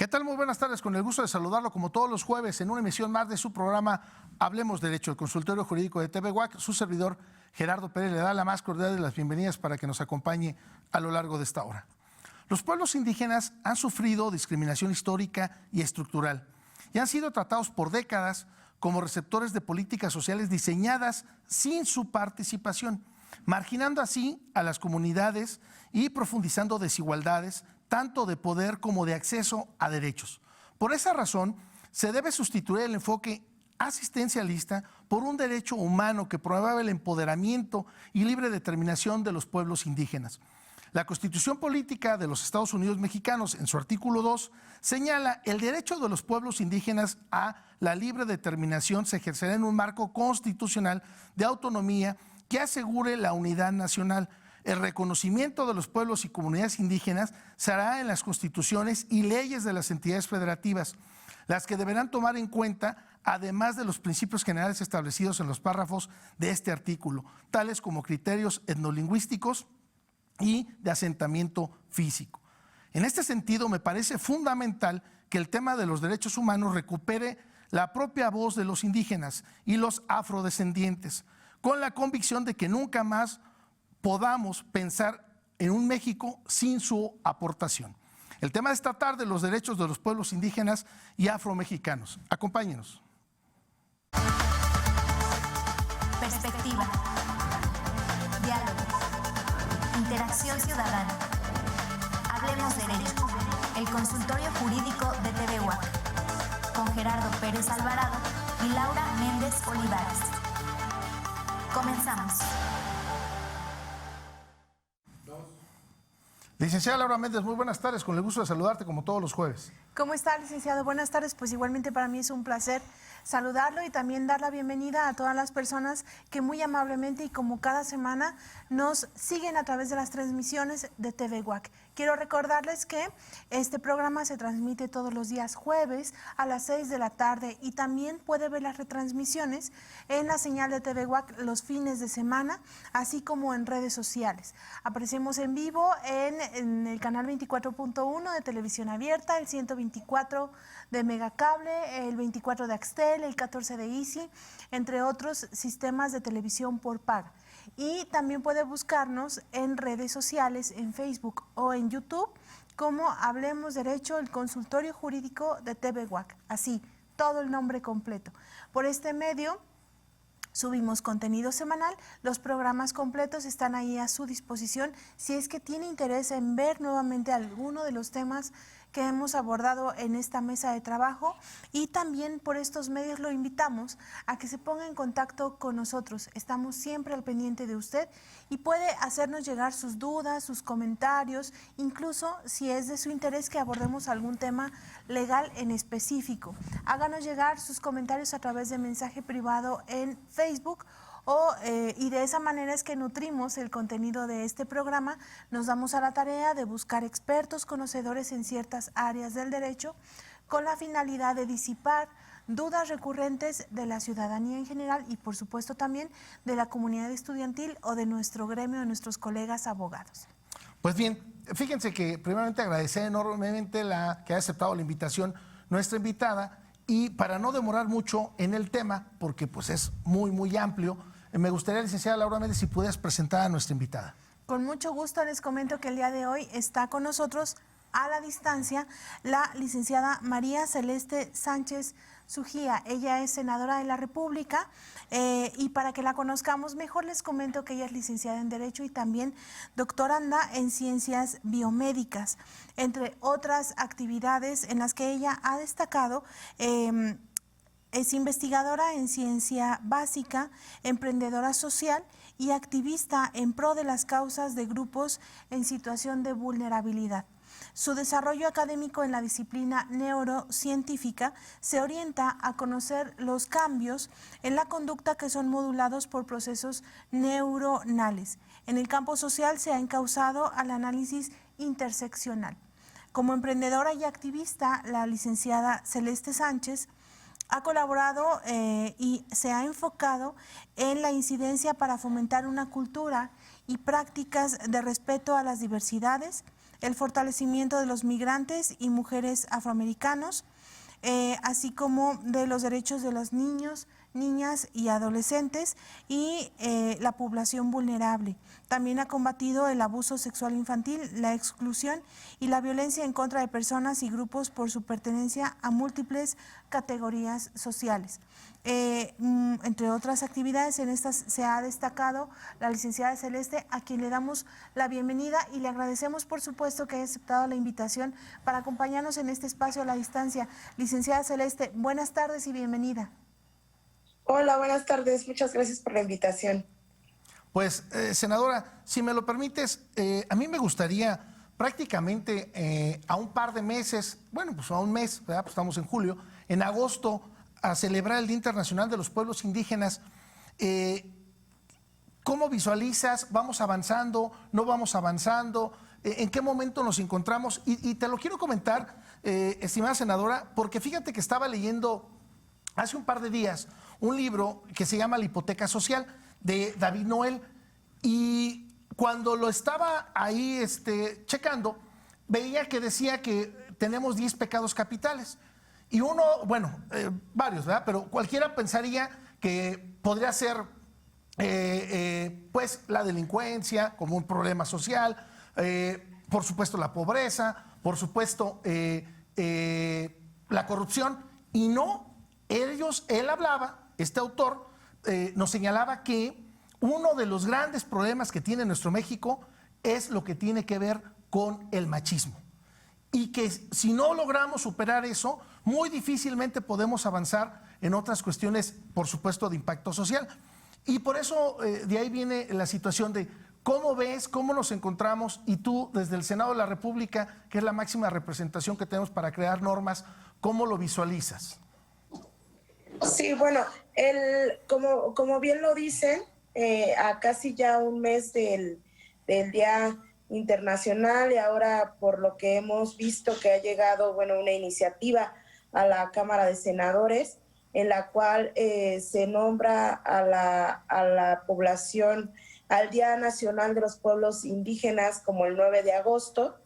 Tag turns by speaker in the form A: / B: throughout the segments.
A: ¿Qué tal? Muy buenas tardes, con el gusto de saludarlo como todos los jueves en una emisión más de su programa Hablemos Derecho, el consultorio jurídico de TV UAC. Su servidor Gerardo Pérez le da la más cordial de las bienvenidas para que nos acompañe a lo largo de esta hora. Los pueblos indígenas han sufrido discriminación histórica y estructural y han sido tratados por décadas como receptores de políticas sociales diseñadas sin su participación, marginando así a las comunidades y profundizando desigualdades, tanto de poder como de acceso a derechos. Por esa razón, se debe sustituir el enfoque asistencialista por un derecho humano que promueva el empoderamiento y libre determinación de los pueblos indígenas. La Constitución Política de los Estados Unidos Mexicanos, en su artículo 2, señala el derecho de los pueblos indígenas a la libre determinación se ejercerá en un marco constitucional de autonomía que asegure la unidad nacional. El reconocimiento de los pueblos y comunidades indígenas se hará en las constituciones y leyes de las entidades federativas, las que deberán tomar en cuenta, además de los principios generales establecidos en los párrafos de este artículo, tales como criterios etnolingüísticos y de asentamiento físico. En este sentido, me parece fundamental que el tema de los derechos humanos recupere la propia voz de los indígenas y los afrodescendientes, con la convicción de que nunca más podamos pensar en un México sin su aportación. El tema de esta tarde, los derechos de los pueblos indígenas y afromexicanos. Acompáñenos.
B: Perspectiva. Diálogo. Interacción ciudadana. Hablemos Derecho. El consultorio jurídico de TV UAC. Con Gerardo Pérez Alvarado y Laura Méndez Olivares. Comenzamos.
A: Licenciada Laura Méndez, muy buenas tardes, con el gusto de saludarte como todos los jueves.
C: ¿Cómo está, licenciado? Buenas tardes, pues igualmente para mí es un placer saludarlo y también dar la bienvenida a todas las personas que muy amablemente y como cada semana nos siguen a través de las transmisiones de TV UAC. Quiero recordarles que este programa se transmite todos los días jueves a las 6 de la tarde y también puede ver las retransmisiones en la señal de TV UAC los fines de semana, así como en redes sociales. Aparecemos en vivo en el canal 24.1 de Televisión Abierta, el 124 de Megacable, el 24 de Axtel, el 14 de Easy, entre otros sistemas de televisión por paga. Y también puede buscarnos en redes sociales, en Facebook o en YouTube, como Hablemos Derecho, el consultorio jurídico de TV UAC. Así, todo el nombre completo. Por este medio subimos contenido semanal, los programas completos están ahí a su disposición si es que tiene interés en ver nuevamente alguno de los temas que hemos abordado en esta mesa de trabajo, y también por estos medios lo invitamos a que se ponga en contacto con nosotros. Estamos siempre al pendiente de usted y puede hacernos llegar sus dudas, sus comentarios, incluso si es de su interés que abordemos algún tema legal en específico. Háganos llegar sus comentarios a través de mensaje privado en Facebook y de esa manera es que nutrimos el contenido de este programa. Nos damos a la tarea de buscar expertos conocedores en ciertas áreas del derecho con la finalidad de disipar dudas recurrentes de la ciudadanía en general y por supuesto también de la comunidad estudiantil o de nuestro gremio, de nuestros colegas abogados.
A: Pues bien, fíjense que primeramente agradecer enormemente que haya aceptado la invitación nuestra invitada, y para no demorar mucho en el tema, porque pues es muy amplio, me gustaría, licenciada Laura Méndez, si pudieras presentar a nuestra invitada.
C: Con mucho gusto les comento que el día de hoy está con nosotros a la distancia la licenciada María Celeste Sánchez Sujía. Ella es senadora de la República y para que la conozcamos mejor les comento que ella es licenciada en Derecho y también doctoranda en Ciencias Biomédicas, entre otras actividades en las que ella ha destacado. Es investigadora en ciencia básica, emprendedora social y activista en pro de las causas de grupos en situación de vulnerabilidad. Su desarrollo académico en la disciplina neurocientífica se orienta a conocer los cambios en la conducta que son modulados por procesos neuronales. En el campo social se ha encauzado al análisis interseccional. Como emprendedora y activista, la licenciada Celeste Sánchez ha colaborado y se ha enfocado en la incidencia para fomentar una cultura y prácticas de respeto a las diversidades, el fortalecimiento de los migrantes y mujeres afroamericanos, así como de los derechos de los niños, niñas y adolescentes y la población vulnerable. También ha combatido el abuso sexual infantil, la exclusión y la violencia en contra de personas y grupos por su pertenencia a múltiples categorías sociales. Entre otras actividades, en estas se ha destacado la licenciada Celeste, a quien le damos la bienvenida y le agradecemos, por supuesto, que haya aceptado la invitación para acompañarnos en este espacio a la distancia. Licenciada Celeste, buenas tardes y bienvenida.
D: Hola, buenas tardes. Muchas gracias por la invitación.
A: Pues, senadora, si me lo permites, a mí me gustaría prácticamente a un par de meses, bueno, pues a un mes, ¿verdad? Pues estamos en julio, en agosto, a celebrar el Día Internacional de los Pueblos Indígenas. ¿Cómo visualizas? ¿Vamos avanzando? ¿No vamos avanzando? ¿En qué momento nos encontramos? Y te lo quiero comentar, estimada senadora, porque fíjate que estaba leyendo hace un par de días un libro que se llama La hipoteca social, de David Noel, y cuando lo estaba ahí checando, veía que decía que tenemos 10 pecados capitales. Y uno, bueno, varios, ¿verdad? Pero cualquiera pensaría que podría ser, pues, la delincuencia como un problema social, por supuesto la pobreza, por supuesto la corrupción, y no, él hablaba, este autor, nos señalaba que uno de los grandes problemas que tiene nuestro México es lo que tiene que ver con el machismo. Y que si no logramos superar eso, muy difícilmente podemos avanzar en otras cuestiones, por supuesto, de impacto social. Y por eso de ahí viene la situación de cómo ves, cómo nos encontramos, y tú desde el Senado de la República, que es la máxima representación que tenemos para crear normas, ¿cómo lo visualizas?
D: Sí, bueno, como bien lo dicen, a casi ya un mes del Día Internacional, y ahora por lo que hemos visto que ha llegado, bueno, una iniciativa a la Cámara de Senadores en la cual se nombra a la población al Día Nacional de los Pueblos Indígenas como el 9 de agosto.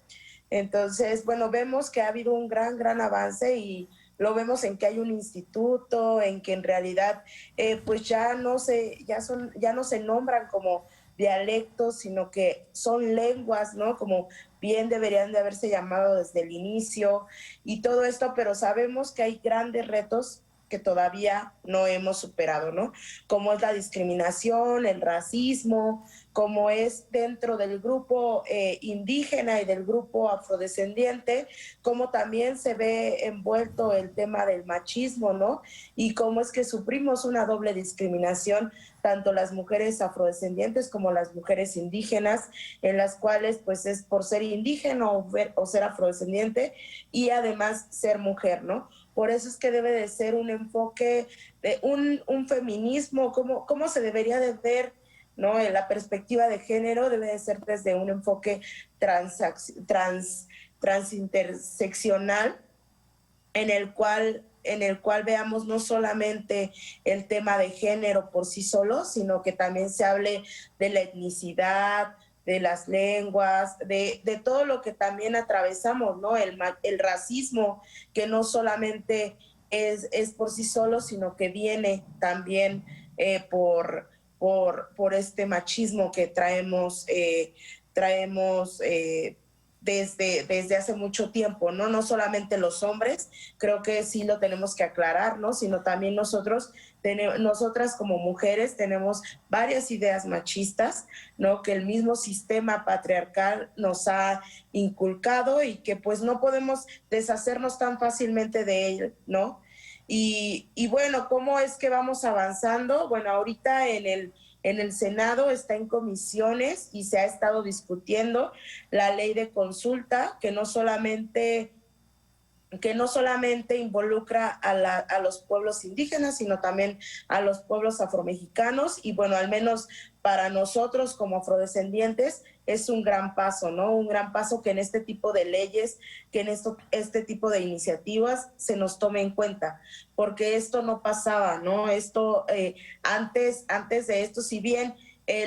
D: Entonces, bueno, vemos que ha habido un gran avance, y lo vemos en que hay un instituto, en que en realidad pues ya no se nombran como dialectos, sino que son lenguas, ¿no? Como bien deberían de haberse llamado desde el inicio y todo esto, pero sabemos que hay grandes retos que todavía no hemos superado, ¿no? Como es la discriminación, el racismo, como es dentro del grupo indígena y del grupo afrodescendiente, como también se ve envuelto el tema del machismo, ¿no? Y cómo es que sufrimos una doble discriminación, tanto las mujeres afrodescendientes como las mujeres indígenas, en las cuales pues es por ser indígena o ser afrodescendiente y además ser mujer, ¿no? Por eso es que debe de ser un enfoque, de un feminismo, cómo se debería de ver, ¿no? En la perspectiva de género debe de ser desde un enfoque transinterseccional, en el cual veamos no solamente el tema de género por sí solo, sino que también se hable de la etnicidad, de las lenguas, de todo lo que también atravesamos, ¿no? El racismo, que no solamente es por sí solo, sino que viene también por este machismo que traemos desde hace mucho tiempo, ¿no? No solamente los hombres, creo que sí lo tenemos que aclarar, ¿no? Sino también nosotras como mujeres tenemos varias ideas machistas, ¿no? Que el mismo sistema patriarcal nos ha inculcado y que pues no podemos deshacernos tan fácilmente de él, ¿no? Y bueno, ¿cómo es que vamos avanzando? Bueno, ahorita en el Senado está en comisiones y se ha estado discutiendo la ley de consulta, que no solamente involucra a los pueblos indígenas, sino también a los pueblos afromexicanos. Y bueno, al menos para nosotros como afrodescendientes es un gran paso, ¿no? Un gran paso que en este tipo de leyes, que en este tipo de iniciativas se nos tome en cuenta, porque esto no pasaba, ¿no? Esto, antes de esto, si bien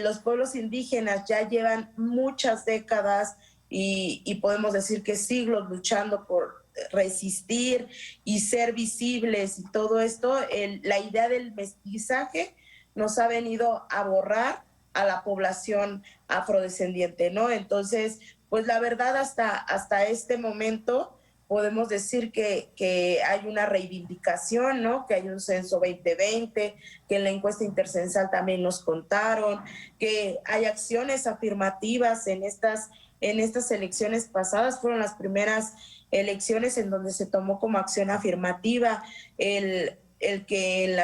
D: los pueblos indígenas ya llevan muchas décadas y podemos decir que siglos luchando por resistir y ser visibles y todo esto, la idea del mestizaje nos ha venido a borrar a la población afrodescendiente, ¿no? Entonces, pues la verdad hasta este momento podemos decir que hay una reivindicación, ¿no? Que hay un censo 2020, que en la encuesta intercensal también nos contaron, que hay acciones afirmativas en estas elecciones pasadas. Fueron las primeras elecciones en donde se tomó como acción afirmativa el que en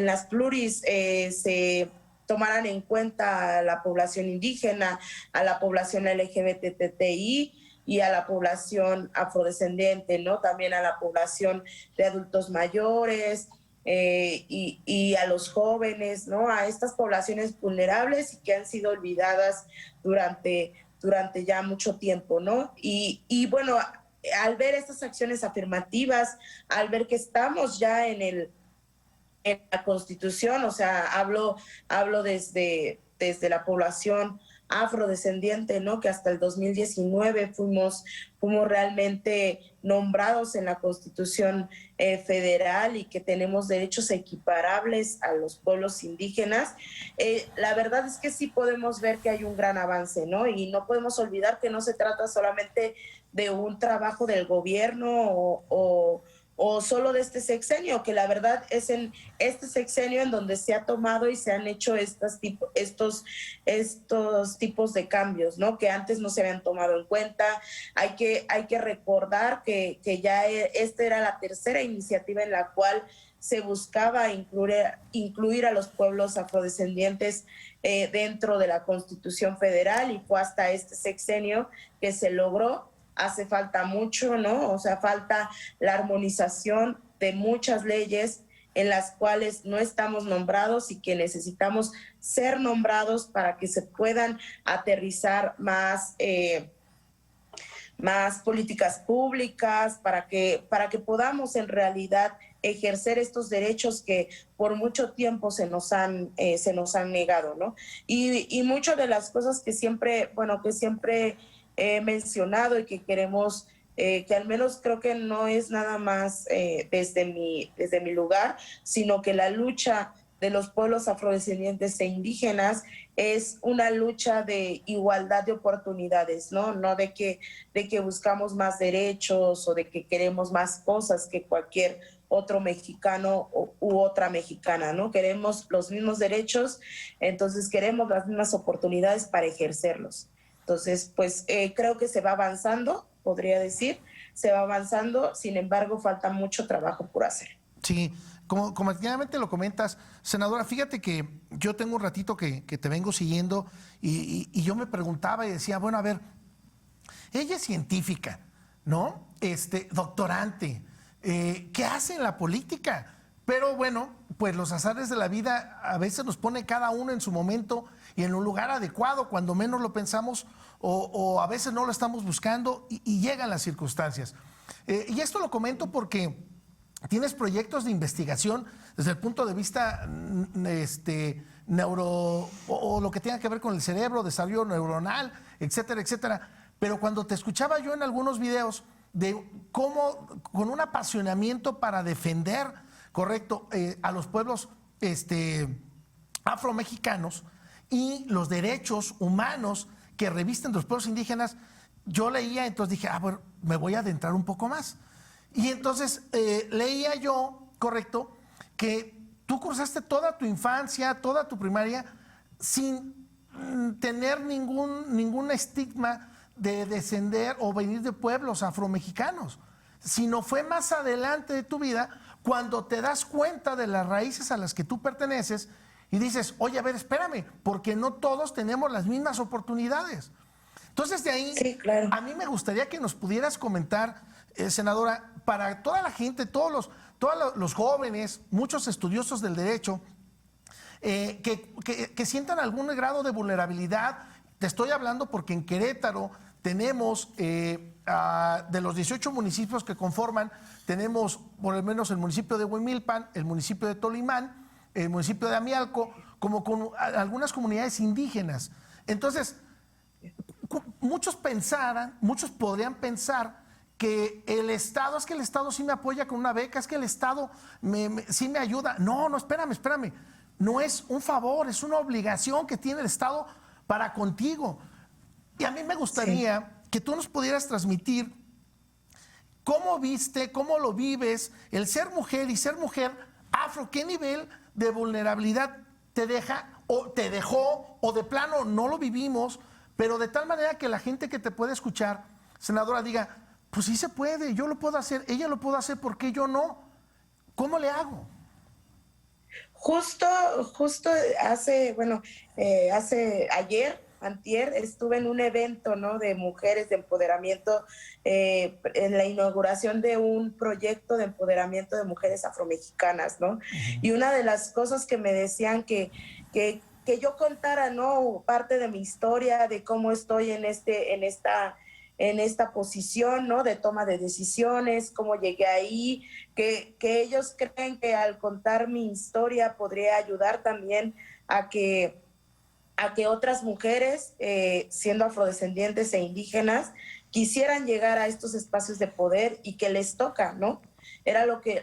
D: las pluris se tomaran en cuenta a la población indígena, a la población LGBTTI y a la población afrodescendiente, ¿no? También a la población de adultos mayores y a los jóvenes, ¿no? A estas poblaciones vulnerables y que han sido olvidadas durante ya mucho tiempo, ¿no? Y bueno, al ver estas acciones afirmativas, al ver que estamos ya en la Constitución, o sea, hablo desde la población afrodescendiente, ¿no? Que hasta el 2019 fuimos realmente nombrados en la Constitución federal y que tenemos derechos equiparables a los pueblos indígenas. La verdad es que sí podemos ver que hay un gran avance, ¿no? Y no podemos olvidar que no se trata solamente de un trabajo del gobierno o solo de este sexenio, que la verdad es en este sexenio en donde se ha tomado y se han hecho estos tipos de cambios, ¿no? Que antes no se habían tomado en cuenta. Hay que recordar que ya esta era la tercera iniciativa en la cual se buscaba incluir a los pueblos afrodescendientes dentro de la Constitución Federal, y fue hasta este sexenio que se logró. Hace falta mucho, ¿no? O sea, falta la armonización de muchas leyes en las cuales no estamos nombrados y que necesitamos ser nombrados para que se puedan aterrizar más políticas públicas, para que podamos en realidad ejercer estos derechos que por mucho tiempo se nos han negado, ¿no? Y muchas de las cosas que siempre he mencionado y que queremos, que al menos creo que no es nada más desde mi lugar, sino que la lucha de los pueblos afrodescendientes e indígenas es una lucha de igualdad de oportunidades, ¿no? No de que buscamos más derechos o de que queremos más cosas que cualquier otro mexicano u otra mexicana, ¿no? Queremos los mismos derechos, entonces queremos las mismas oportunidades para ejercerlos. Entonces, pues creo que se va avanzando, podría decir, se va avanzando, sin embargo, falta mucho trabajo por hacer.
A: Sí, como claramente lo comentas, senadora, fíjate que yo tengo un ratito que te vengo siguiendo y yo me preguntaba y decía, bueno, a ver, ella es científica, ¿no? Doctorante, ¿qué hace en la política? Pero bueno, pues los azares de la vida a veces nos pone cada uno en su momento y en un lugar adecuado, cuando menos lo pensamos o a veces no lo estamos buscando y llegan las circunstancias. Y esto lo comento porque tienes proyectos de investigación desde el punto de vista neuro o lo que tenga que ver con el cerebro, desarrollo neuronal, etcétera, etcétera. Pero cuando te escuchaba yo en algunos videos de cómo con un apasionamiento para defender, correcto, a los pueblos afromexicanos y los derechos humanos que revisten los pueblos indígenas, yo leía, entonces dije, bueno, me voy a adentrar un poco más. Y entonces leía yo, correcto, que tú cursaste toda tu infancia, toda tu primaria, sin tener ningún estigma de descender o venir de pueblos afromexicanos, sino fue más adelante de tu vida cuando te das cuenta de las raíces a las que tú perteneces y dices, oye, a ver, espérame, porque no todos tenemos las mismas oportunidades. Entonces, de ahí,
D: sí, claro.
A: A mí me gustaría que nos pudieras comentar, senadora, para toda la gente, todos los jóvenes, muchos estudiosos del derecho, que sientan algún grado de vulnerabilidad. Te estoy hablando porque en Querétaro tenemos, de los 18 municipios que conforman, tenemos por lo menos el municipio de Huimilpan, el municipio de Tolimán, el municipio de Amialco, como con algunas comunidades indígenas. Entonces, muchos podrían pensar que el Estado sí me apoya con una beca, es que el Estado sí me ayuda. No, espérame. No es un favor, es una obligación que tiene el Estado para contigo. Y a mí me gustaría que tú nos pudieras transmitir cómo viste, cómo lo vives, el ser mujer y ser mujer afro, qué nivel de vulnerabilidad te deja o te dejó, o de plano no lo vivimos, pero de tal manera que la gente que te puede escuchar, senadora, diga, pues sí se puede, yo lo puedo hacer, ella lo puede hacer, ¿por qué yo no? ¿Cómo le hago?
D: Justo antier, estuve en un evento, ¿no?, de mujeres de empoderamiento, en la inauguración de un proyecto de empoderamiento de mujeres afromexicanas, ¿no? Y una de las cosas que me decían que yo contara, ¿no?, parte de mi historia, de cómo estoy en esta posición, ¿no?, de toma de decisiones, cómo llegué ahí, que ellos creen que al contar mi historia podría ayudar también a que otras mujeres, siendo afrodescendientes e indígenas, quisieran llegar a estos espacios de poder y que les toca, ¿no? Era lo que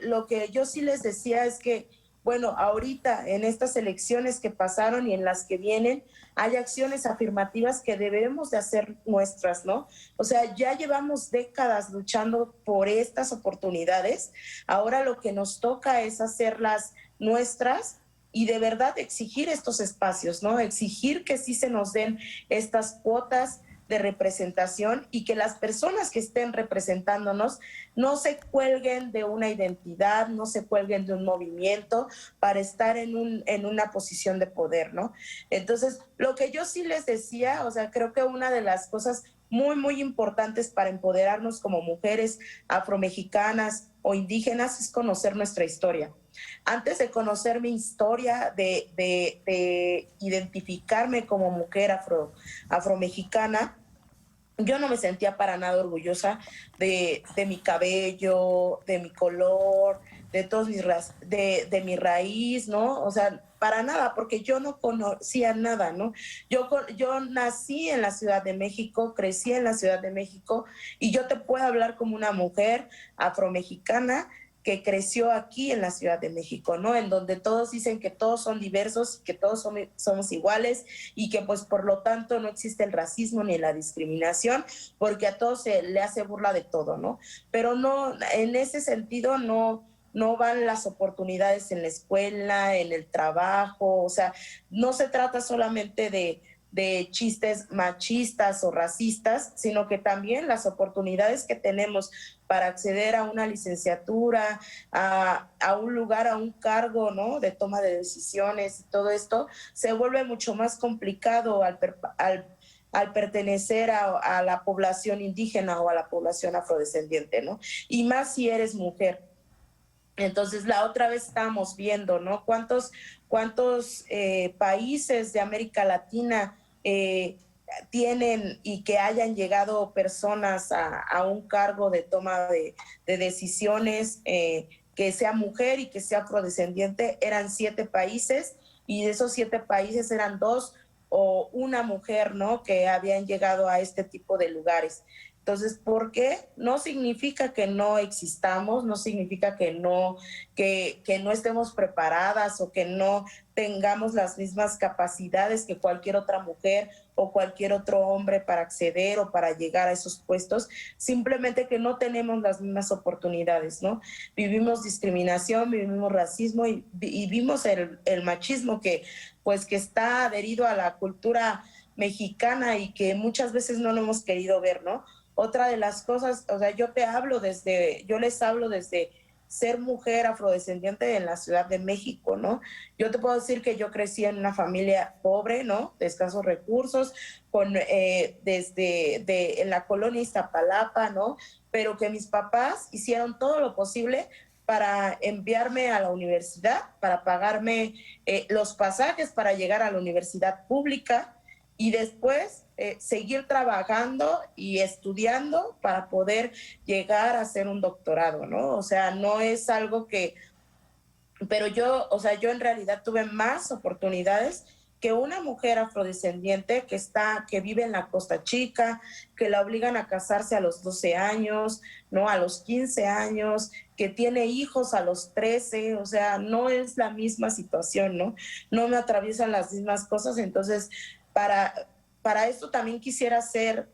D: yo sí les decía es que, bueno, ahorita en estas elecciones que pasaron y en las que vienen, hay acciones afirmativas que debemos de hacer nuestras, ¿no? O sea, ya llevamos décadas luchando por estas oportunidades. Ahora lo que nos toca es hacerlas nuestras y de verdad exigir estos espacios, ¿no? Exigir que sí se nos den estas cuotas de representación y que las personas que estén representándonos no se cuelguen de una identidad, no se cuelguen de un movimiento para estar en una posición de poder, ¿no? Entonces, lo que yo sí les decía, o sea, creo que una de las cosas muy, muy importantes para empoderarnos como mujeres afromexicanas o indígenas es conocer nuestra historia. Antes de conocer mi historia, de identificarme como mujer afromexicana, yo no me sentía para nada orgullosa de mi cabello, de mi color, de todos de mi raíz, ¿no? O sea, para nada, porque yo no conocía nada, ¿no? Yo nací en la Ciudad de México, crecí en la Ciudad de México, y yo te puedo hablar como una mujer afromexicana que creció aquí en la Ciudad de México, ¿no? En donde todos dicen que todos son diversos, que todos somos iguales y que pues por lo tanto no existe el racismo ni la discriminación, porque a todos se le hace burla de todo, ¿no? Pero no, en ese sentido no van las oportunidades en la escuela, en el trabajo, o sea, no se trata solamente de chistes machistas o racistas, sino que también las oportunidades que tenemos para acceder a una licenciatura, a un lugar, a un cargo, ¿no?, de toma de decisiones y todo esto, se vuelve mucho más complicado al pertenecer a la población indígena o a la población afrodescendiente, ¿no? Y más si eres mujer. Entonces, la otra vez estábamos viendo, ¿no?, cuántos países de América Latina tienen y que hayan llegado personas a un cargo de toma de decisiones, que sea mujer y que sea afrodescendiente. Eran 7 países, y de esos 7 países eran 2 o una mujer, ¿no?, que habían llegado a este tipo de lugares. Entonces, ¿por qué? No significa que no existamos, no significa que no estemos preparadas o que no tengamos las mismas capacidades que cualquier otra mujer o cualquier otro hombre para acceder o para llegar a esos puestos, simplemente que no tenemos las mismas oportunidades, ¿no? Vivimos discriminación, vivimos racismo y vivimos el machismo que está adherido a la cultura mexicana y que muchas veces no lo hemos querido ver, ¿no? Otra de las cosas, o sea, yo les hablo desde ser mujer afrodescendiente en la Ciudad de México, ¿no? Yo te puedo decir que yo crecí en una familia pobre, ¿no?, de escasos recursos, en la colonia Iztapalapa, ¿no? Pero que mis papás hicieron todo lo posible para enviarme a la universidad, para pagarme los pasajes para llegar a la universidad pública, y después seguir trabajando y estudiando para poder llegar a hacer un doctorado, ¿no? O sea, no es algo que... Pero yo en realidad tuve más oportunidades que una mujer afrodescendiente que vive en la Costa Chica, que la obligan a casarse a los 12 años, ¿no? A los 15 años, que tiene hijos a los 13, o sea, no es la misma situación, ¿no? No me atraviesan las mismas cosas, entonces para esto también quisiera ser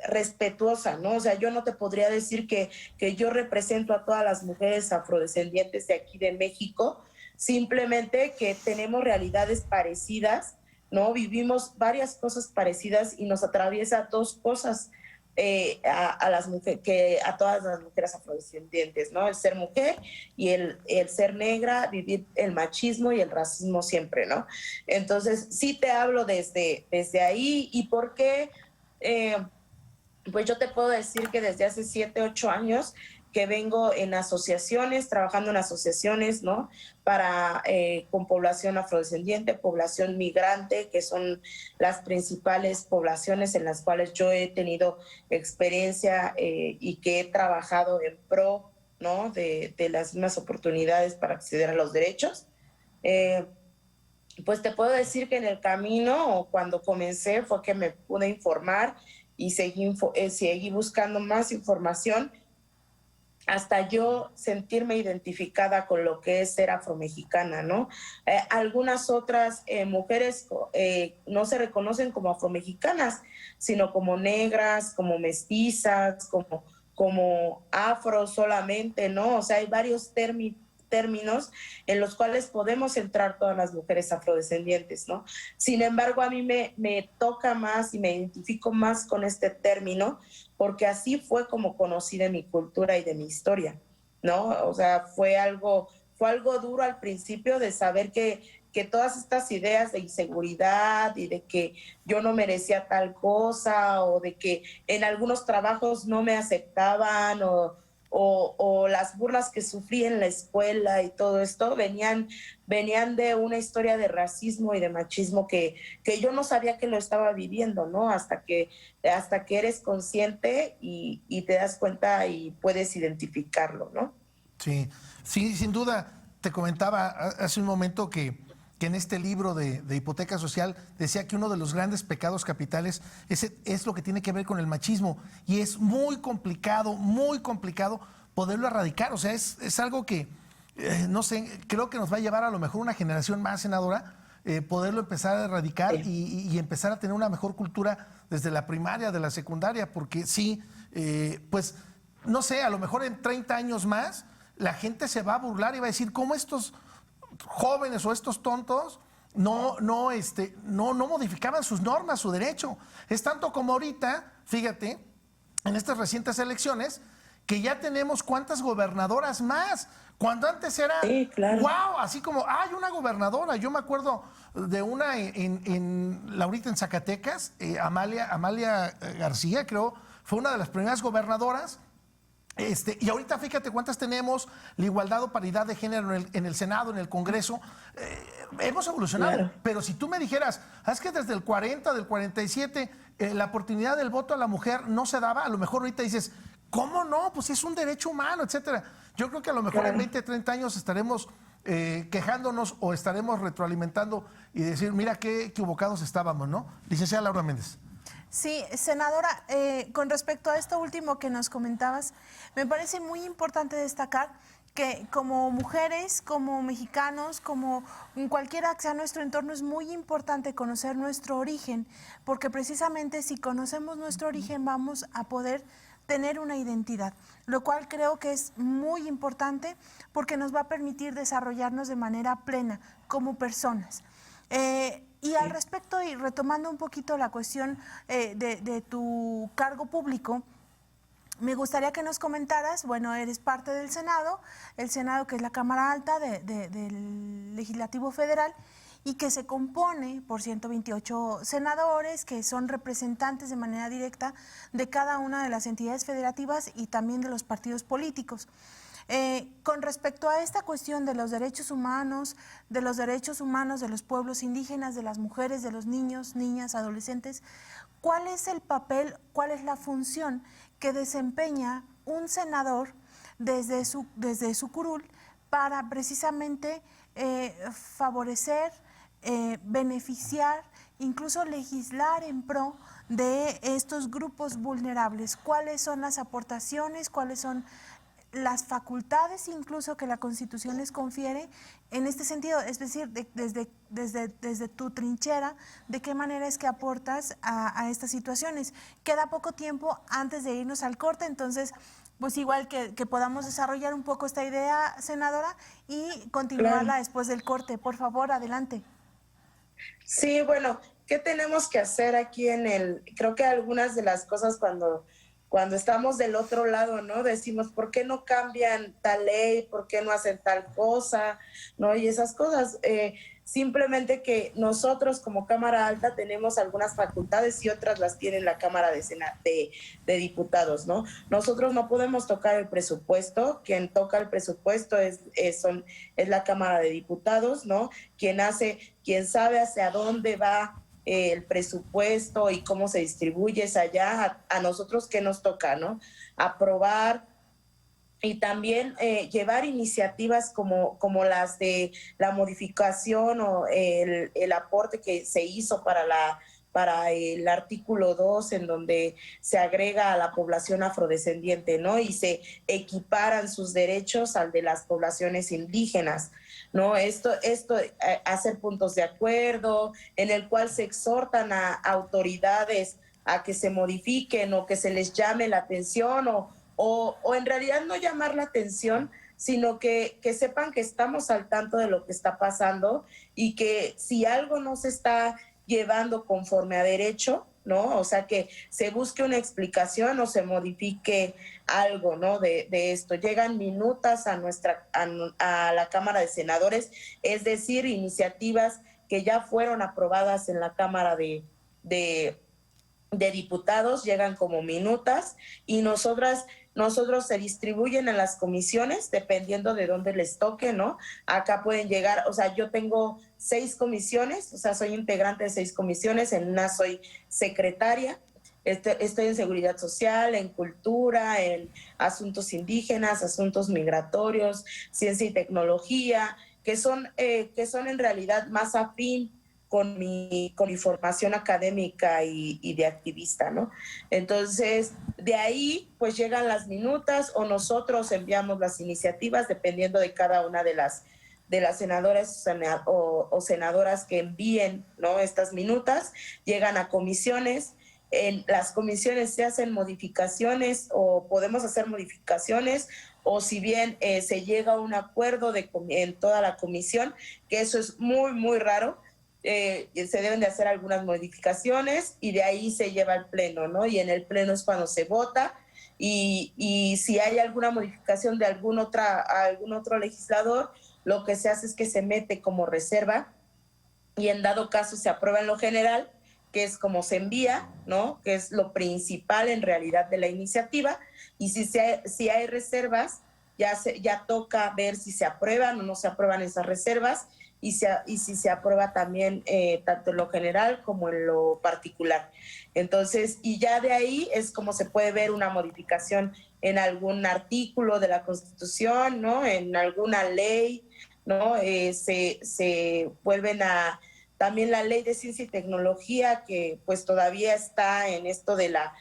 D: respetuosa, ¿no? O sea, yo no te podría decir que yo represento a todas las mujeres afrodescendientes de aquí de México, simplemente que tenemos realidades parecidas, ¿no? Vivimos varias cosas parecidas y nos atraviesa dos cosas a todas las mujeres afrodescendientes, ¿no? El ser mujer y el ser negra, vivir el machismo y el racismo siempre, ¿no? Entonces, sí te hablo desde ahí. ¿Y por qué? Pues yo te puedo decir que desde hace 7, 8 años que vengo en asociaciones, trabajando en asociaciones, ¿no? Con población afrodescendiente, población migrante, que son las principales poblaciones en las cuales yo he tenido experiencia y que he trabajado en pro, ¿no? De las mismas oportunidades para acceder a los derechos. Pues te puedo decir que en el camino, o cuando comencé, fue que me pude informar y seguí buscando más información hasta yo sentirme identificada con lo que es ser afromexicana, ¿no? Algunas otras mujeres no se reconocen como afromexicanas, sino como negras, como mestizas, como afro solamente, ¿no? O sea, hay varios términos en los cuales podemos entrar todas las mujeres afrodescendientes, ¿no? Sin embargo, a mí me toca más y me identifico más con este término porque así fue como conocí de mi cultura y de mi historia, ¿no? O sea, fue algo duro al principio de saber que todas estas ideas de inseguridad y de que yo no merecía tal cosa o de que en algunos trabajos no me aceptaban o las burlas que sufrí en la escuela y todo esto venían de una historia de racismo y de machismo que yo no sabía que lo estaba viviendo, ¿no? Hasta que eres consciente y te das cuenta y puedes identificarlo, ¿no?
A: Sí, sí, sin duda. Te comentaba hace un momento que en este libro de hipoteca social decía que uno de los grandes pecados capitales es lo que tiene que ver con el machismo y es muy complicado poderlo erradicar. O sea, es algo que, no sé, creo que nos va a llevar a lo mejor una generación más, senadora, poderlo empezar a erradicar y empezar a tener una mejor cultura desde la primaria, de la secundaria, porque sí, pues, no sé, a lo mejor en 30 años más la gente se va a burlar y va a decir, ¿cómo estos jóvenes o estos tontos no modificaban sus normas, su derecho? Es tanto como ahorita, fíjate, en estas recientes elecciones, que ya tenemos cuántas gobernadoras más, cuando antes era,
D: sí, claro.
A: wow, así como, hay una gobernadora. Yo me acuerdo de una ahorita en Zacatecas, Amalia García, creo, fue una de las primeras gobernadoras. Y ahorita fíjate cuántas tenemos, la igualdad o paridad de género en el Senado, en el Congreso. Hemos evolucionado, claro. Pero si tú me dijeras, es que desde el 40, del 47, la oportunidad del voto a la mujer no se daba, a lo mejor ahorita dices, ¿cómo no? Pues es un derecho humano, etcétera. Yo creo que a lo mejor en 20, 30 años estaremos quejándonos o estaremos retroalimentando y decir, mira qué equivocados estábamos, ¿no? Licenciada Laura Méndez.
C: Sí, senadora, con respecto a esto último que nos comentabas, me parece muy importante destacar que como mujeres, como mexicanos, como cualquiera que sea nuestro entorno, es muy importante conocer nuestro origen, porque precisamente si conocemos nuestro origen vamos a poder tener una identidad, lo cual creo que es muy importante porque nos va a permitir desarrollarnos de manera plena como personas. Y al respecto, y retomando un poquito la cuestión de tu cargo público, me gustaría que nos comentaras, bueno, eres parte del Senado, el Senado que es la Cámara Alta del Legislativo Federal y que se compone por 128 senadores que son representantes de manera directa de cada una de las entidades federativas y también de los partidos políticos. Con respecto a esta cuestión de los derechos humanos de los pueblos indígenas, de las mujeres, de los niños, niñas, adolescentes, ¿cuál es el papel, cuál es la función que desempeña un senador desde su curul para precisamente favorecer, beneficiar, incluso legislar en pro de estos grupos vulnerables? ¿Cuáles son las aportaciones? ¿Cuáles son las facultades incluso que la Constitución les confiere en este sentido? Es decir, desde tu trinchera, ¿de qué manera es que aportas a estas situaciones? Queda poco tiempo antes de irnos al corte, entonces pues igual que podamos desarrollar un poco esta idea, senadora, y continuarla
D: Claro.
C: después del corte. Por favor, adelante.
D: Sí, bueno, ¿qué tenemos que hacer aquí creo que algunas de las cosas cuando estamos del otro lado, ¿no? Decimos, ¿por qué no cambian tal ley? ¿Por qué no hacen tal cosa? ¿No? Y esas cosas, simplemente que nosotros como Cámara Alta tenemos algunas facultades y otras las tiene la Cámara de Diputados, ¿no? Nosotros no podemos tocar el presupuesto, quien toca el presupuesto es la Cámara de Diputados, ¿no? Quien sabe hacia dónde va el presupuesto y cómo se distribuye es allá. A nosotros qué nos toca, ¿no? Aprobar y también llevar iniciativas como las de la modificación o el aporte que se hizo para el artículo 2, en donde se agrega a la población afrodescendiente, ¿no? Y se equiparan sus derechos al de las poblaciones indígenas, ¿no? Esto hacer puntos de acuerdo, en el cual se exhortan a autoridades a que se modifiquen o que se les llame la atención o en realidad no llamar la atención, sino que sepan que estamos al tanto de lo que está pasando y que si algo no se está llevando conforme a derecho, ¿no? O sea, que se busque una explicación o se modifique algo, ¿no? De esto. Llegan minutas a la Cámara de Senadores, es decir, iniciativas que ya fueron aprobadas en la Cámara de Diputados, llegan como minutas y nosotros se distribuyen en las comisiones dependiendo de dónde les toque, ¿no? Acá pueden llegar, o sea, yo tengo 6 comisiones, o sea, soy integrante de 6 comisiones, en una soy secretaria, estoy en seguridad social, en cultura, en asuntos indígenas, asuntos migratorios, ciencia y tecnología, que son en realidad más afín con mi formación académica y de activista, ¿no? Entonces, de ahí, pues llegan las minutas o nosotros enviamos las iniciativas dependiendo de cada una de las senadoras o senadoras que envíen, ¿no? Estas minutas, llegan a comisiones. En las comisiones se hacen modificaciones o podemos hacer modificaciones, o si bien se llega a un acuerdo en toda la comisión, que eso es muy, muy raro, se deben de hacer algunas modificaciones y de ahí se lleva al pleno, ¿no? Y en el pleno es cuando se vota y si hay alguna modificación de algún otro legislador, lo que se hace es que se mete como reserva y en dado caso se aprueba en lo general, que es como se envía, ¿no? Que es lo principal en realidad de la iniciativa, y si hay reservas, ya toca ver si se aprueban o no se aprueban esas reservas, y si se aprueba también tanto en lo general como en lo particular. Entonces, y ya de ahí es como se puede ver una modificación en algún artículo de la Constitución, ¿no? En alguna ley, ¿no? Se vuelven a... También la ley de ciencia y tecnología, que pues todavía está en esto de la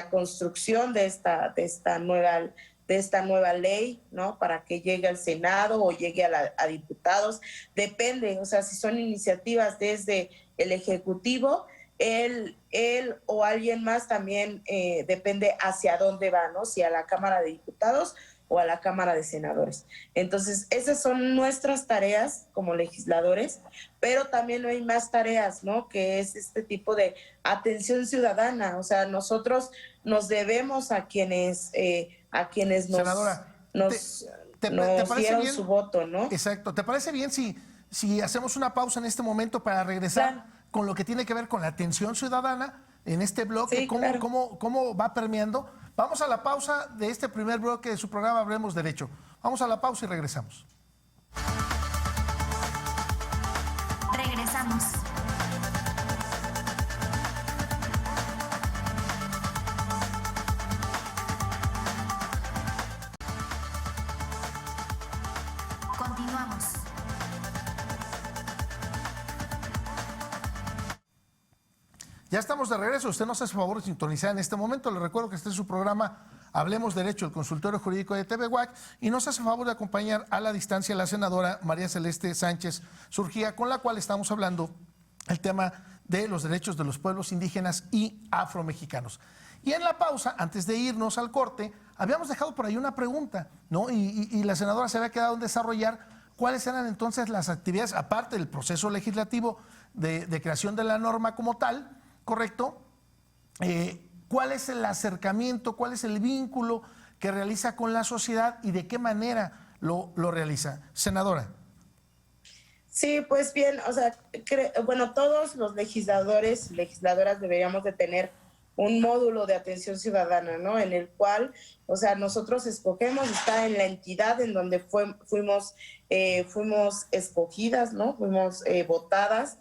D: construcción de esta nueva ley, ¿no? Para que llegue al Senado o llegue a diputados. Depende, o sea, si son iniciativas desde el Ejecutivo, él o alguien más también depende hacia dónde va, ¿no? Si a la Cámara de Diputados o a la Cámara de Senadores. Entonces, esas son nuestras tareas como legisladores, pero también hay más tareas, ¿no? Que es este tipo de atención ciudadana. O sea, nosotros nos debemos a quienes
A: Senadora,
D: nos
A: ¿te parece
D: dieron
A: bien?
D: su voto, ¿no?
A: Exacto. ¿Te parece bien si hacemos una pausa en este momento para regresar
D: Claro.
A: con lo que tiene que ver con la atención ciudadana en este bloque?
D: Sí, claro.
A: ¿Cómo va permeando? Vamos a la pausa de este primer bloque de su programa Hablemos Derecho. Vamos a la pausa y regresamos.
B: Regresamos. Continuamos.
A: Ya estamos de regreso. Usted nos hace favor de sintonizar en este momento. Le recuerdo que este es su programa Hablemos Derecho, el consultorio jurídico de TVWAC, y nos hace favor de acompañar a la distancia la senadora María Celeste Sánchez Surgía, con la cual estamos hablando el tema de los derechos de los pueblos indígenas y afromexicanos. Y en la pausa, antes de irnos al corte, habíamos dejado por ahí una pregunta, ¿no? Y la senadora se había quedado en desarrollar cuáles eran entonces las actividades, aparte del proceso legislativo de creación de la norma como tal, ¿correcto? ¿Cuál es el acercamiento, cuál es el vínculo que realiza con la sociedad y de qué manera lo realiza? Senadora.
D: Sí, pues bien, o sea, bueno, todos los legisladores y legisladoras deberíamos de tener un módulo de atención ciudadana, ¿no? En el cual, o sea, nosotros escogemos, está en la entidad en donde fuimos escogidas, ¿no? Fuimos votadas.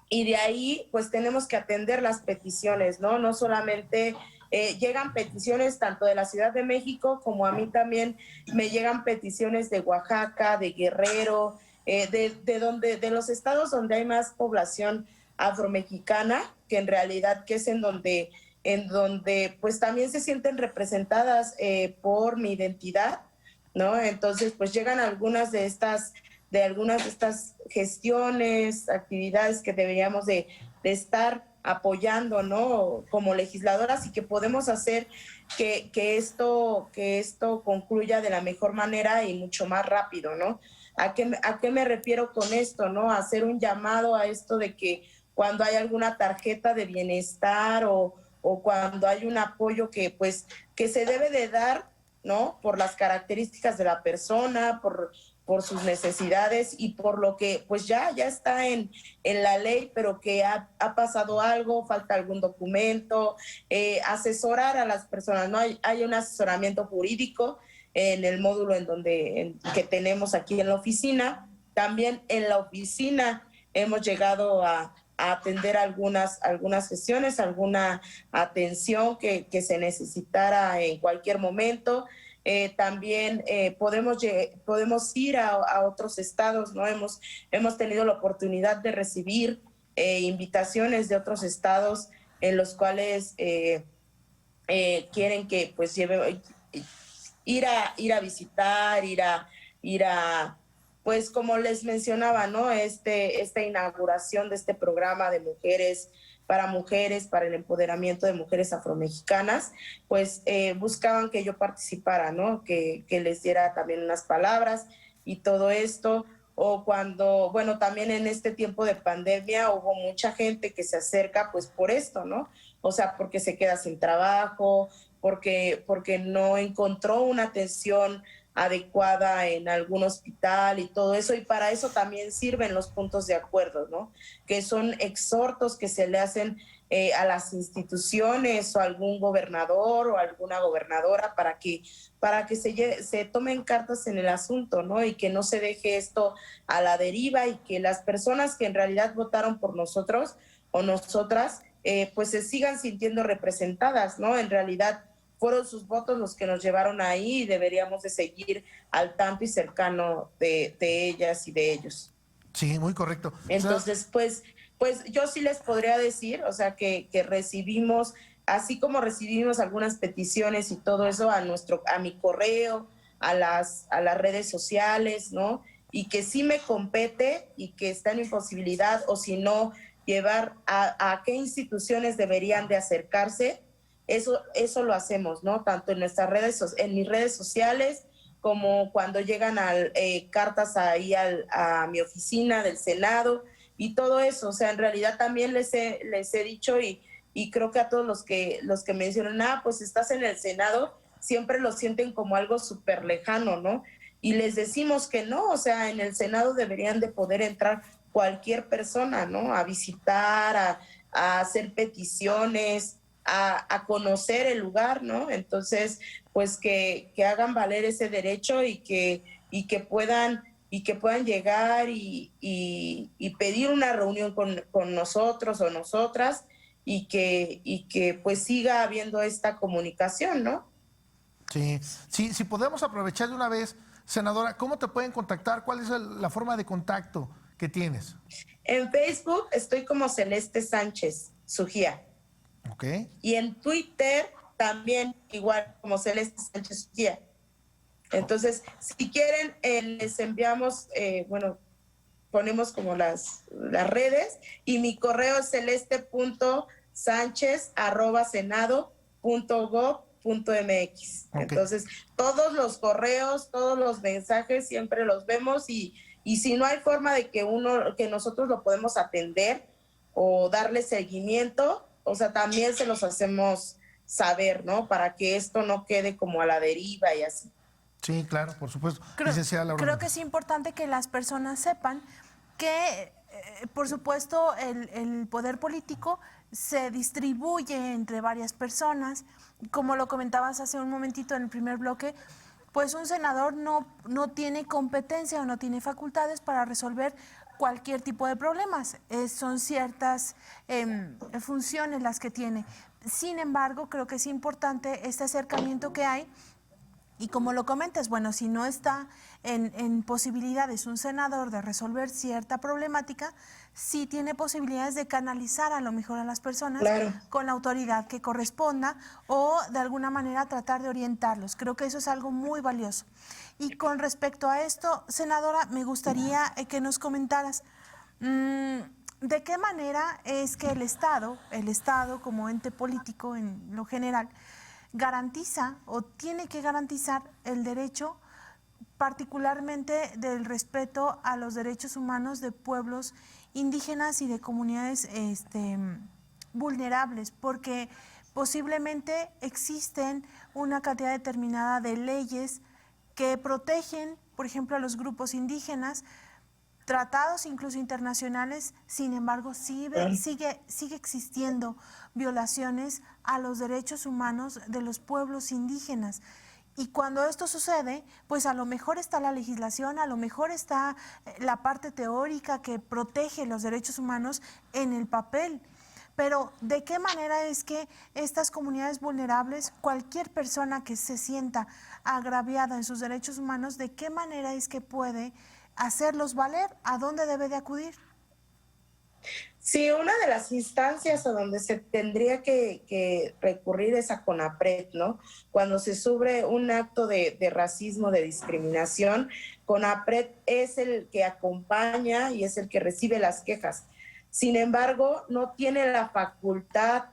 D: Y de ahí, pues tenemos que atender las peticiones, ¿no? No solamente llegan peticiones tanto de la Ciudad de México como a mí también me llegan peticiones de Oaxaca, de Guerrero, de los estados donde hay más población afromexicana, que en realidad que es en donde pues también se sienten representadas por mi identidad, ¿no? Entonces, pues llegan algunas de estas gestiones, actividades que deberíamos de estar apoyando, ¿no? Como legisladoras, y que podemos hacer que esto concluya de la mejor manera y mucho más rápido, ¿no? ¿A qué me refiero con esto, no? A hacer un llamado a esto de que cuando hay alguna tarjeta de bienestar o cuando hay un apoyo que se debe de dar, ¿no? Por las características de la persona, por sus necesidades y por lo que pues ya está en la ley, pero que ha pasado algo, falta algún documento, asesorar a las personas, ¿no? Hay un asesoramiento jurídico en el módulo que tenemos aquí en la oficina. También en la oficina hemos llegado a atender algunas sesiones, alguna atención que se necesitara en cualquier momento. También podemos ir a otros estados, ¿no? Hemos tenido la oportunidad de recibir invitaciones de otros estados en los cuales quieren que pues ir a visitar, ir a pues como les mencionaba, ¿no? Esta inauguración de este programa de mujeres, para el empoderamiento de mujeres afromexicanas, pues buscaban que yo participara, ¿no? Que les diera también unas palabras y todo esto. O cuando, bueno, también en este tiempo de pandemia hubo mucha gente que se acerca pues por esto, ¿no? O sea, porque se queda sin trabajo, porque no encontró una atención adecuada en algún hospital y todo eso, y para eso también sirven los puntos de acuerdo, ¿no? Que son exhortos que se le hacen a las instituciones o a algún gobernador o alguna gobernadora para que se tomen cartas en el asunto, ¿no? Y que no se deje esto a la deriva y que las personas que en realidad votaron por nosotros o nosotras, pues se sigan sintiendo representadas, ¿no? En realidad fueron sus votos los que nos llevaron ahí y deberíamos de seguir al tanto y cercano de ellas y de ellos.
A: Sí, muy correcto.
D: Entonces, pues yo sí les podría decir, o sea, que recibimos, así como recibimos algunas peticiones y todo eso a mi correo, a las redes sociales, ¿no? Y que sí me compete y que está en mi posibilidad, o si no, llevar a qué instituciones deberían de acercarse. Eso lo hacemos, ¿no? Tanto en en mis redes sociales, como cuando llegan cartas ahí a mi oficina del Senado y todo eso. O sea, en realidad también les he dicho y creo que a todos los que mencionan, pues estás en el Senado, siempre lo sienten como algo súper lejano, ¿no? Y les decimos que no, o sea, en el Senado deberían de poder entrar cualquier persona, ¿no? A visitar, a hacer peticiones, a conocer el lugar, ¿no? Entonces, pues que hagan valer ese derecho y que puedan llegar y pedir una reunión con nosotros o nosotras y que pues siga habiendo esta comunicación, ¿no?
A: Sí, si podemos aprovechar de una vez, senadora, ¿cómo te pueden contactar? ¿Cuál es la forma de contacto que tienes?
D: En Facebook estoy como Celeste Sánchez. Sujía.
A: Ok.
D: Y en Twitter también igual como Celeste Sánchez Sujía. Entonces, si quieren, les enviamos, ponemos como las redes, y mi correo es celeste.sanchez@senado.gov.mx.
A: Ok.
D: Entonces, todos los correos, todos los mensajes siempre los vemos, y si no hay forma de que nosotros lo podemos atender o darle seguimiento, o sea, también se los hacemos saber, ¿no? Para que esto no quede como a la deriva y así.
A: Sí, claro, por supuesto.
C: Creo
A: Laura
C: que
A: Méndez.
C: es importante que las personas sepan que, por supuesto, el poder político se distribuye entre varias personas. Como lo comentabas hace un momentito en el primer bloque, pues un senador no tiene competencia o no tiene facultades para resolver cualquier tipo de problemas. Son ciertas funciones las que tiene. Sin embargo, creo que es importante este acercamiento que hay. Y como lo comentas, bueno, si no está en posibilidades un senador de resolver cierta problemática, sí tiene posibilidades de canalizar a lo mejor a las personas con la autoridad que corresponda o de alguna manera tratar de orientarlos. Creo que eso es algo muy valioso. Y con respecto a esto, senadora, me gustaría que nos comentaras de qué manera es que el Estado como ente político en lo general, garantiza o tiene que garantizar el derecho, particularmente del respeto a los derechos humanos de pueblos indígenas y de comunidades vulnerables, porque posiblemente existen una cantidad determinada de leyes que protegen, por ejemplo, a los grupos indígenas, tratados incluso internacionales, sin embargo sigue existiendo violaciones a los derechos humanos de los pueblos indígenas. Y cuando esto sucede, pues a lo mejor está la legislación, a lo mejor está la parte teórica que protege los derechos humanos en el papel. Pero ¿de qué manera es que estas comunidades vulnerables, cualquier persona que se sienta agraviada en sus derechos humanos, de qué manera es que puede hacerlos valer? ¿A dónde debe de acudir?
D: Sí, una de las instancias a donde se tendría que recurrir es a CONAPRED, ¿no? Cuando se sufre un acto de racismo, de discriminación, CONAPRED es el que acompaña y es el que recibe las quejas. Sin embargo, no tiene la facultad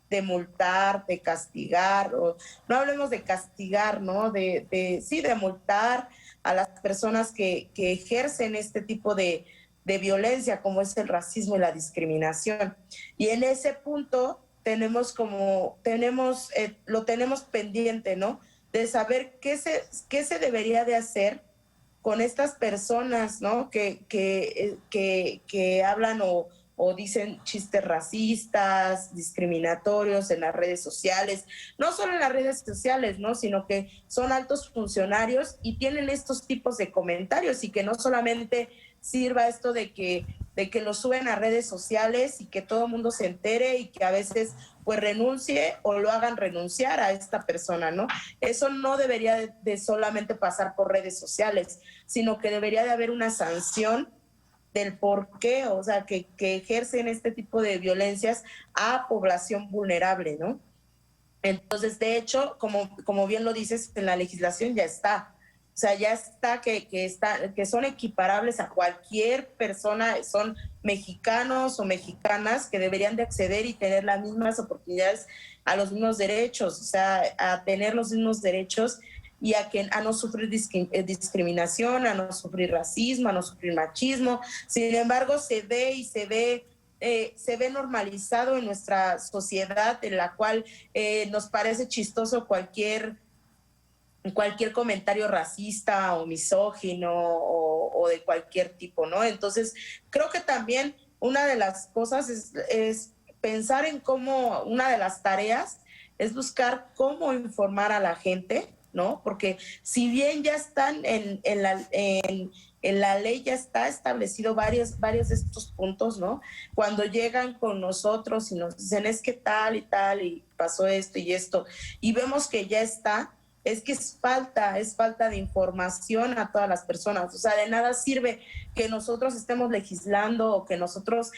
D: de multar, de castigar, o no hablemos de castigar, ¿no? Sí, de multar a las personas que ejercen este tipo de violencia, como es el racismo y la discriminación. Y en ese punto lo tenemos pendiente, ¿no? De saber qué se debería de hacer con estas personas, ¿no? Que hablan o dicen chistes racistas, discriminatorios en las redes sociales, no solo en las redes sociales, ¿no? Sino que son altos funcionarios y tienen estos tipos de comentarios, y que no solamente sirva esto de que lo suben a redes sociales y que todo el mundo se entere y que a veces pues renuncie o lo hagan renunciar a esta persona, ¿no? Eso no debería de solamente pasar por redes sociales, sino que debería de haber una sanción del por qué, o sea, que ejercen este tipo de violencias a población vulnerable, ¿no? Entonces, de hecho, como bien lo dices, en la legislación ya está. O sea, ya está que son equiparables a cualquier persona, son mexicanos o mexicanas que deberían de acceder y tener las mismas oportunidades, a los mismos derechos, o sea, a tener los mismos derechos y a no sufrir discriminación, a no sufrir racismo, a no sufrir machismo. Sin embargo, se ve normalizado en nuestra sociedad, en la cual nos parece chistoso cualquier comentario racista o misógino o de cualquier tipo, ¿no? Entonces, creo que también una de las cosas es pensar en cómo, una de las tareas es buscar cómo informar a la gente, ¿no? Porque si bien ya están en la ley, ya está establecido varios de estos puntos, ¿no? Cuando llegan con nosotros y nos dicen es que tal y pasó esto y esto, y vemos que ya está, es que es falta de información a todas las personas. O sea, de nada sirve que nosotros estemos legislando o que nosotros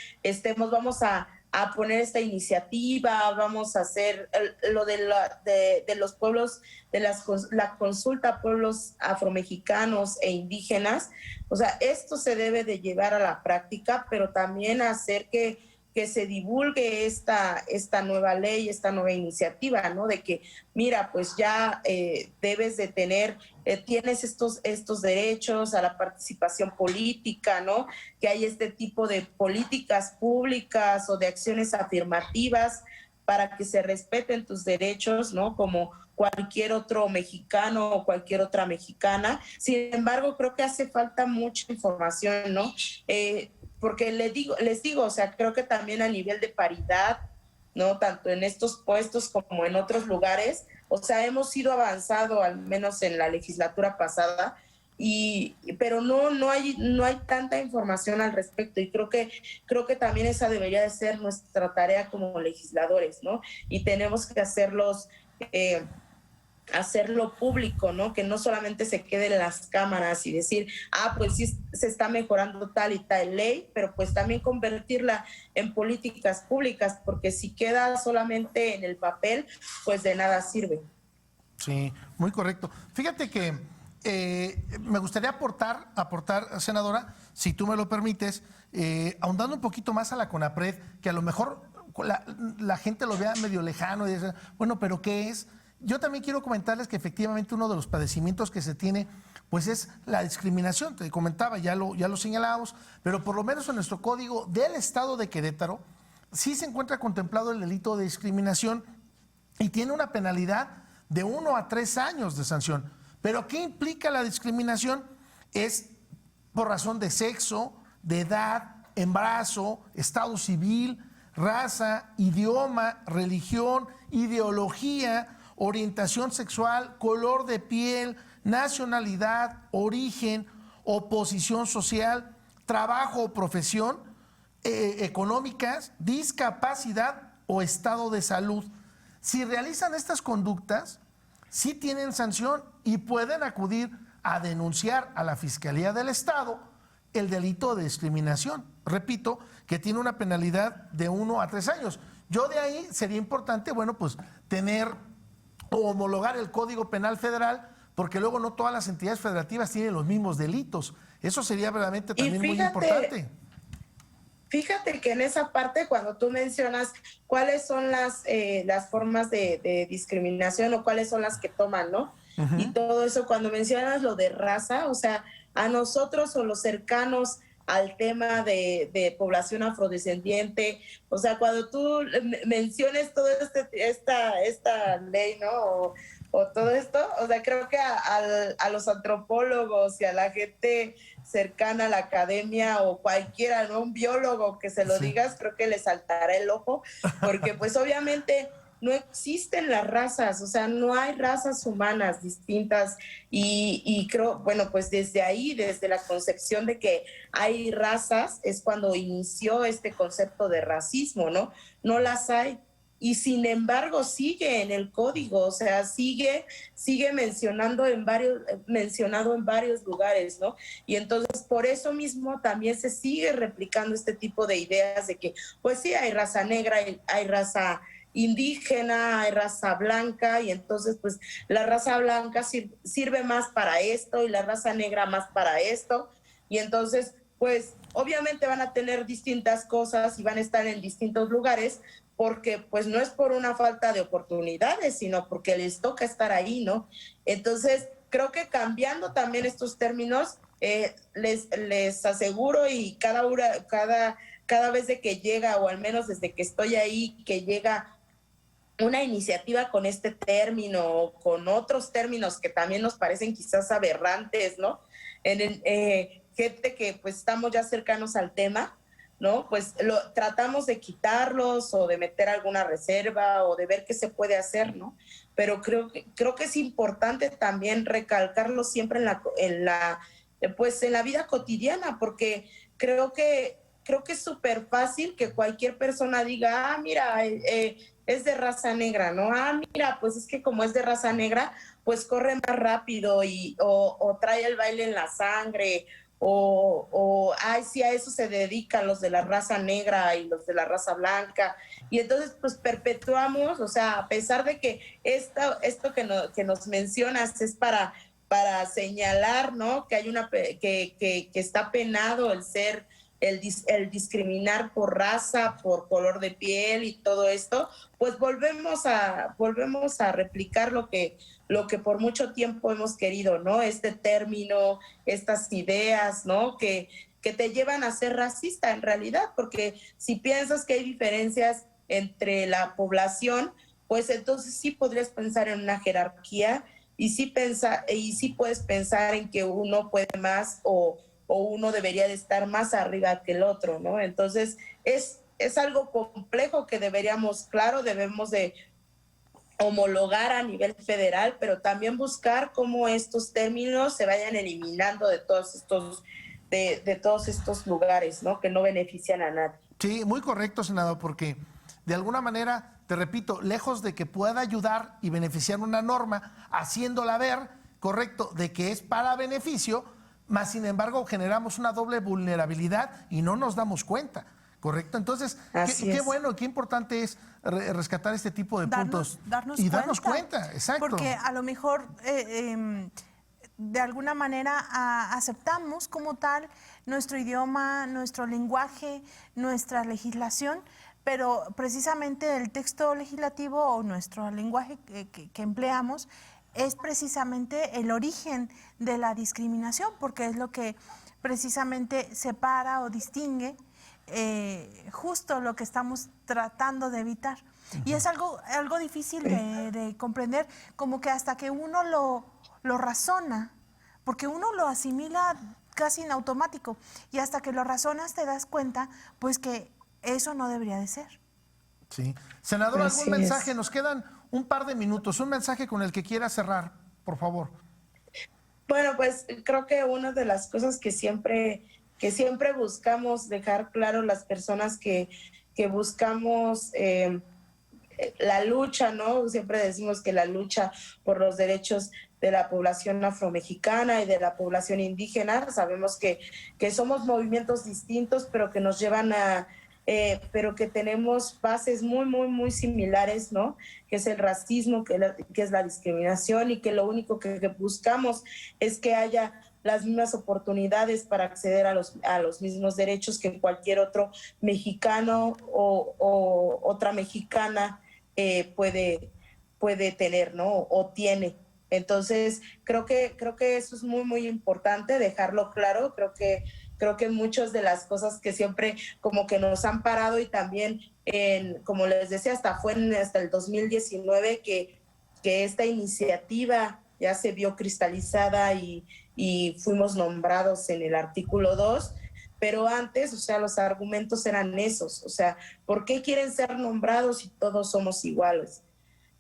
D: vamos a a poner esta iniciativa, vamos a hacer lo de los pueblos, de la consulta a pueblos afromexicanos e indígenas. O sea, esto se debe de llevar a la práctica, pero también hacer que se divulgue esta nueva ley, esta nueva iniciativa, ¿no? De que, mira, pues ya debes de tener, tienes estos derechos a la participación política, ¿no? Que hay este tipo de políticas públicas o de acciones afirmativas para que se respeten tus derechos, ¿no? Como cualquier otro mexicano o cualquier otra mexicana. Sin embargo, creo que hace falta mucha información, ¿no? Porque les digo, o sea, creo que también a nivel de paridad, ¿no? Tanto en estos puestos como en otros lugares, o sea, hemos ido avanzando, al menos en la legislatura pasada, pero no hay tanta información al respecto, y creo que también esa debería de ser nuestra tarea como legisladores, ¿no? Y tenemos que hacerlo público, ¿no? Que no solamente se quede en las cámaras y decir, pues sí se está mejorando tal y tal ley, pero pues también convertirla en políticas públicas, porque si queda solamente en el papel, pues de nada sirve.
A: Sí, muy correcto. Fíjate que me gustaría aportar, senadora, si tú me lo permites, ahondando un poquito más a la CONAPRED, que a lo mejor la gente lo vea medio lejano y dice, bueno, ¿pero qué es? Yo también quiero comentarles que efectivamente uno de los padecimientos que se tiene pues es la discriminación. Te comentaba, ya lo señalábamos, pero por lo menos en nuestro código del estado de Querétaro sí se encuentra contemplado el delito de discriminación y tiene una penalidad de 1 a 3 años de sanción. ¿Pero qué implica la discriminación? Es por razón de sexo, de edad, embarazo, estado civil, raza, idioma, religión, ideología, orientación sexual, color de piel, nacionalidad, origen o posición social, trabajo o profesión económicas, discapacidad o estado de salud. Si realizan estas conductas, sí tienen sanción y pueden acudir a denunciar a la Fiscalía del Estado el delito de discriminación. Repito, que tiene una penalidad de 1 a 3 años. Yo de ahí sería importante, bueno, pues tener o homologar el Código Penal Federal, porque luego no todas las entidades federativas tienen los mismos delitos. Eso sería verdaderamente también muy importante.
D: Fíjate que en esa parte, cuando tú mencionas cuáles son las formas de discriminación o cuáles son las que toman, ¿no? Uh-huh. Y todo eso, cuando mencionas lo de raza, o sea, a nosotros o los cercanos al tema de población afrodescendiente, o sea, cuando tú menciones toda esta ley, ¿no? O todo esto, o sea, creo que a los antropólogos y a la gente cercana a la academia o cualquiera, ¿no? Un biólogo que se lo digas, creo que le saltará el ojo, porque pues obviamente no existen las razas, o sea, no hay razas humanas distintas y creo, bueno, pues desde ahí, desde la concepción de que hay razas, es cuando inició este concepto de racismo, ¿no? No las hay. Y sin embargo sigue en el código, o sea, sigue mencionado en varios lugares, ¿no? Y entonces por eso mismo también se sigue replicando este tipo de ideas de que, pues sí, hay raza negra, hay raza indígena, hay raza blanca, y entonces pues la raza blanca sirve más para esto y la raza negra más para esto, y entonces pues obviamente van a tener distintas cosas y van a estar en distintos lugares, porque pues no es por una falta de oportunidades, sino porque les toca estar ahí, ¿no? Entonces, creo que cambiando también estos términos, les aseguro, y cada vez de que llega, o al menos desde que estoy ahí, que llega una iniciativa con este término o con otros términos que también nos parecen quizás aberrantes, ¿no? Gente que pues estamos ya cercanos al tema, ¿no? Pues tratamos de quitarlos o de meter alguna reserva o de ver qué se puede hacer, ¿no? Pero creo que es importante también recalcarlo siempre en la vida cotidiana, porque creo que es súper fácil que cualquier persona diga, mira, es de raza negra, ¿no? Mira, pues es que como es de raza negra, pues corre más rápido o trae el baile en la sangre, ay, sí, a eso se dedican los de la raza negra y los de la raza blanca. Y entonces, pues perpetuamos, o sea, a pesar de que esto que nos mencionas es para señalar, ¿no? Que hay que está penado el ser, el discriminar por raza, por color de piel y todo esto, pues volvemos a replicar lo que por mucho tiempo hemos querido, ¿no? Este término, estas ideas, ¿no? Que te llevan a ser racista en realidad, porque si piensas que hay diferencias entre la población, pues entonces sí podrías pensar en una jerarquía y sí puedes pensar en que uno puede más o uno debería de estar más arriba que el otro, ¿no? Entonces es algo complejo que debemos de homologar a nivel federal, pero también buscar cómo estos términos se vayan eliminando de todos estos lugares, ¿no? Que no benefician a nadie.
A: Sí, muy correcto, senador, porque de alguna manera, te repito, lejos de que pueda ayudar y beneficiar una norma, haciéndola ver, correcto, de que es para beneficio, más sin embargo generamos una doble vulnerabilidad y no nos damos cuenta. ¿Correcto? Entonces, qué bueno, qué importante es rescatar este tipo de puntos. Darnos cuenta, exacto.
C: Porque a lo mejor de alguna manera aceptamos como tal nuestro idioma, nuestro lenguaje, nuestra legislación, pero precisamente el texto legislativo o nuestro lenguaje que empleamos es precisamente el origen de la discriminación, porque es lo que precisamente separa o distingue justo lo que estamos tratando de evitar. Y es algo difícil de comprender, como que hasta que uno lo razona, porque uno lo asimila casi en automático, y hasta que lo razonas te das cuenta, pues que eso no debería de ser.
A: Sí. Senador, ¿algún mensaje? Nos quedan un par de minutos, un mensaje con el que quiera cerrar, por favor.
D: Bueno, pues creo que una de las cosas que siempre buscamos dejar claro las personas que buscamos la lucha, ¿no? Siempre decimos que la lucha por los derechos de la población afromexicana y de la población indígena, sabemos que somos movimientos distintos, pero que nos llevan pero que tenemos bases muy, muy, muy similares, ¿no? Que es el racismo, que es la discriminación, y que lo único que buscamos es que haya las mismas oportunidades para acceder a los mismos derechos que cualquier otro mexicano o otra mexicana puede tener, ¿no? O tiene. Entonces, creo que eso es muy, muy importante dejarlo claro. Creo que muchas de las cosas que siempre como que nos han parado, y también, como les decía, hasta el 2019 que esta iniciativa ya se vio cristalizada y fuimos nombrados en el artículo 2, pero antes, o sea, los argumentos eran esos, o sea, ¿por qué quieren ser nombrados si todos somos iguales?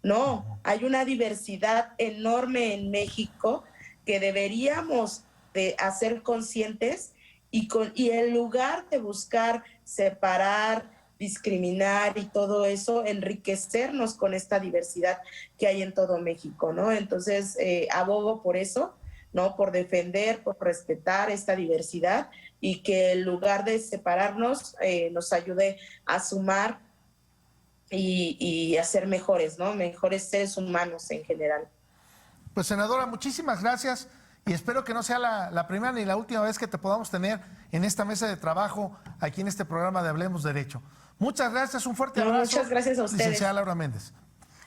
D: No, hay una diversidad enorme en México que deberíamos de hacer conscientes, y en lugar de buscar separar, discriminar y todo eso, enriquecernos con esta diversidad que hay en todo México, ¿no? Entonces, abogo por eso, ¿no? Por defender, por respetar esta diversidad, y que en lugar de separarnos, nos ayude a sumar y a ser mejores, ¿no? Mejores seres humanos en general.
A: Pues, senadora, muchísimas gracias, y espero que no sea la primera ni la última vez que te podamos tener en esta mesa de trabajo, aquí en este programa de Hablemos Derecho. Muchas gracias, un fuerte abrazo.
D: Muchas gracias a ustedes.
A: Licenciada Laura Méndez.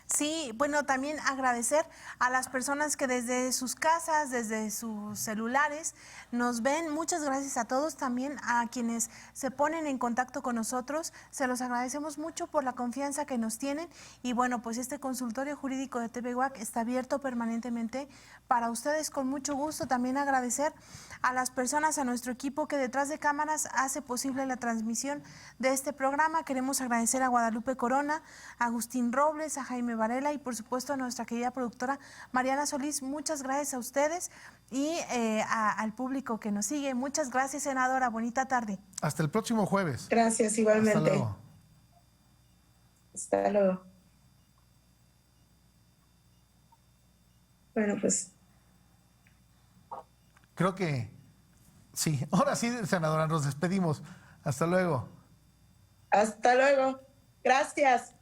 C: Sí, bueno, también agradecer a las personas que desde sus casas, desde sus celulares, nos ven. Muchas gracias a todos, también a quienes se ponen en contacto con nosotros. Se los agradecemos mucho por la confianza que nos tienen. Y bueno, pues este consultorio jurídico de TVWAC está abierto permanentemente para ustedes, con mucho gusto. También agradecer a las personas, a nuestro equipo que detrás de cámaras hace posible la transmisión de este programa. Queremos agradecer a Guadalupe Corona, a Agustín Robles, a Jaime Varela y por supuesto a nuestra querida productora Mariana Solís. Muchas gracias a ustedes y al público que nos sigue. Muchas gracias, senadora. Bonita tarde.
A: Hasta el próximo jueves.
D: Gracias, igualmente.
A: Hasta luego.
D: Hasta luego. Bueno, pues.
A: Creo que Sí, ahora sí, senadora, nos despedimos. Hasta luego.
D: Hasta luego. Gracias.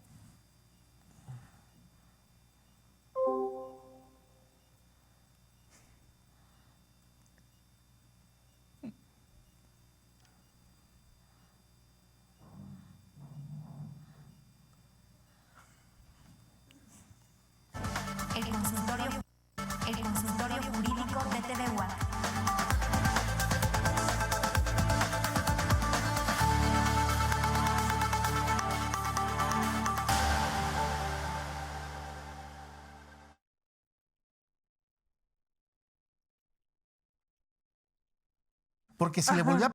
B: El consultorio jurídico de TV WAC.
A: Porque si le volvió a